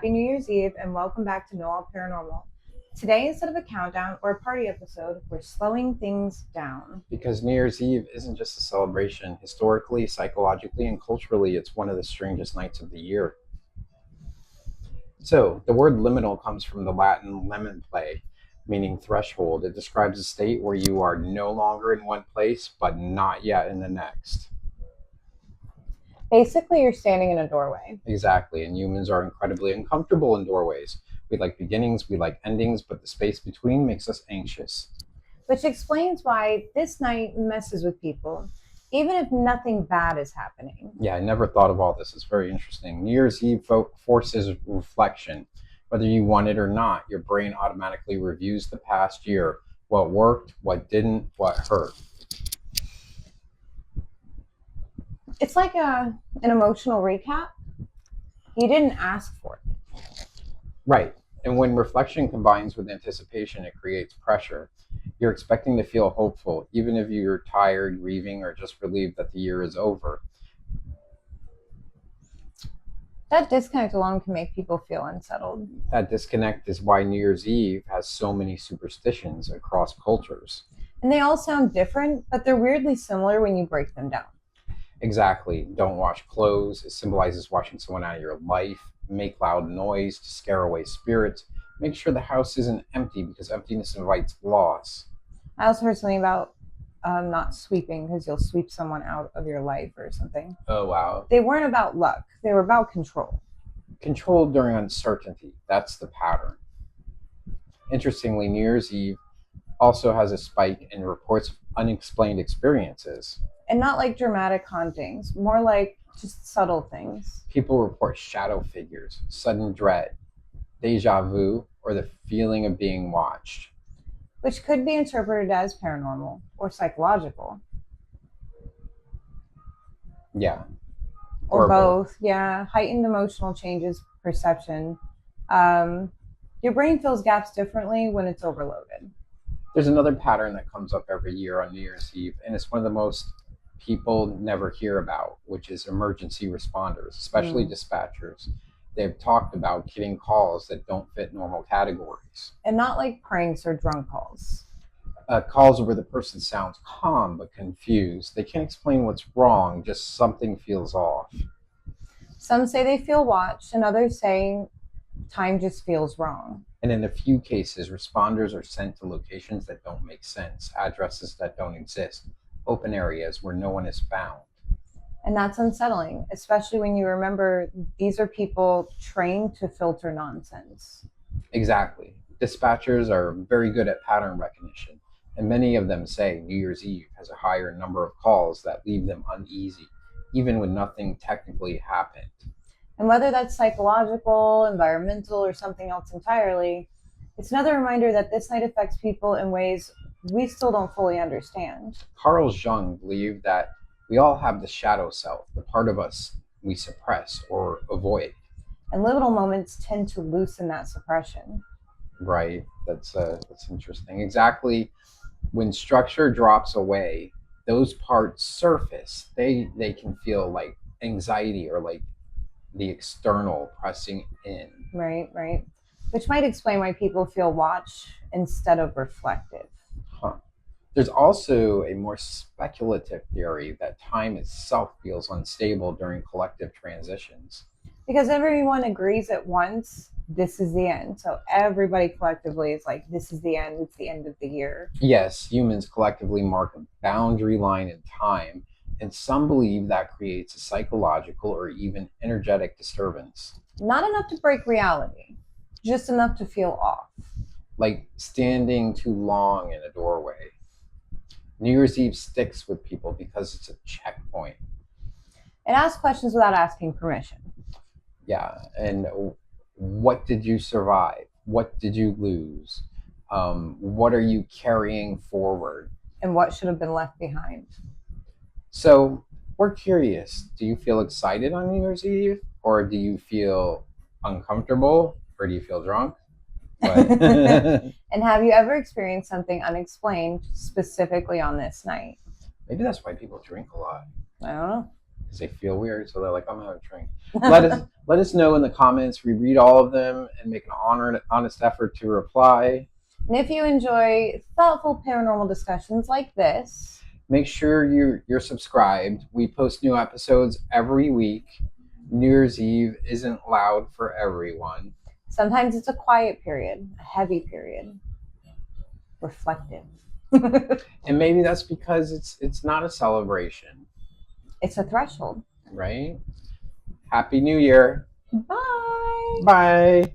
Happy New Year's Eve and welcome back to Know All Paranormal. Today, instead of a countdown or a party episode, we're slowing things down. Because New Year's Eve isn't just a celebration. Historically, psychologically, and culturally, it's one of the strangest nights of the year. So, the word liminal comes from the Latin lemon play, meaning threshold. It describes a state where you are no longer in one place, but not yet in the next. Basically, you're standing in a doorway. Exactly, and humans are incredibly uncomfortable in doorways. We like beginnings, we like endings, but the space between makes us anxious. Which explains why this night messes with people, even if nothing bad is happening. Yeah, I never thought of all this. It's very interesting. New Year's Eve forces reflection. Whether you want it or not, your brain automatically reviews the past year, what worked, what didn't, what hurt. It's like an emotional recap. You didn't ask for it. Right. And when reflection combines with anticipation, it creates pressure. You're expecting to feel hopeful, even if you're tired, grieving, or just relieved that the year is over. That disconnect alone can make people feel unsettled. That disconnect is why New Year's Eve has so many superstitions across cultures. And they all sound different, but they're weirdly similar when you break them down. Exactly. Don't wash clothes. It symbolizes washing someone out of your life. Make loud noise to scare away spirits. Make sure the house isn't empty because emptiness invites loss. I also heard something about not sweeping because you'll sweep someone out of your life or something. Oh, wow. They weren't about luck. They were about control. Control during uncertainty. That's the pattern. Interestingly, New Year's Eve also has a spike in reports of unexplained experiences. And not like dramatic hauntings, more like just subtle things. People report shadow figures, sudden dread, deja vu, or the feeling of being watched. Which could be interpreted as paranormal or psychological. Yeah. Or both. Yeah. Heightened emotional changes, perception. Your brain fills gaps differently when it's overloaded. There's another pattern that comes up every year on New Year's Eve, and it's one of the most people never hear about, which is emergency responders, especially dispatchers. They've talked about getting calls that don't fit normal categories. And not like pranks or drunk calls. Calls where the person sounds calm but confused. They can't explain what's wrong, just something feels off. Some say they feel watched, and others say time just feels wrong. And in a few cases, responders are sent to locations that don't make sense, addresses that don't exist, open areas where no one is found. And that's unsettling, especially when you remember these are people trained to filter nonsense. Exactly. Dispatchers are very good at pattern recognition, and many of them say New Year's Eve has a higher number of calls that leave them uneasy, even when nothing technically happened. And whether that's psychological, environmental, or something else entirely, it's another reminder that this night affects people in ways we still don't fully understand. Carl Jung believed that we all have the shadow self, the part of us we suppress or avoid. And liminal moments tend to loosen that suppression. Right. That's interesting. Exactly. When structure drops away, those parts surface. They can feel like anxiety or like the external pressing in. Right. Which might explain why people feel watched instead of reflective. There's also a more speculative theory that time itself feels unstable during collective transitions. Because everyone agrees at once, this is the end. So everybody collectively is like, this is the end. It's the end of the year. Yes, humans collectively mark a boundary line in time, and some believe that creates a psychological or even energetic disturbance. Not enough to break reality, just enough to feel off. Like standing too long in a doorway. New Year's Eve sticks with people because it's a checkpoint. It asks questions without asking permission. Yeah, and what did you survive? What did you lose? What are you carrying forward? And what should have been left behind? So we're curious, do you feel excited on New Year's Eve? Or do you feel uncomfortable? Or do you feel drunk? And have you ever experienced something unexplained specifically on this night? Maybe that's why people drink a lot. I don't know. because they feel weird. So they're like, I'm having a drink. Let us know in the comments. We read all of them and make an honest effort to reply. And if you enjoy thoughtful paranormal discussions like this, make sure you're subscribed. We post new episodes every week. New Year's Eve isn't loud for everyone. Sometimes it's a quiet period, a heavy period, reflective. And maybe that's because it's not a celebration. It's a threshold. Right? Happy New Year. Bye. Bye.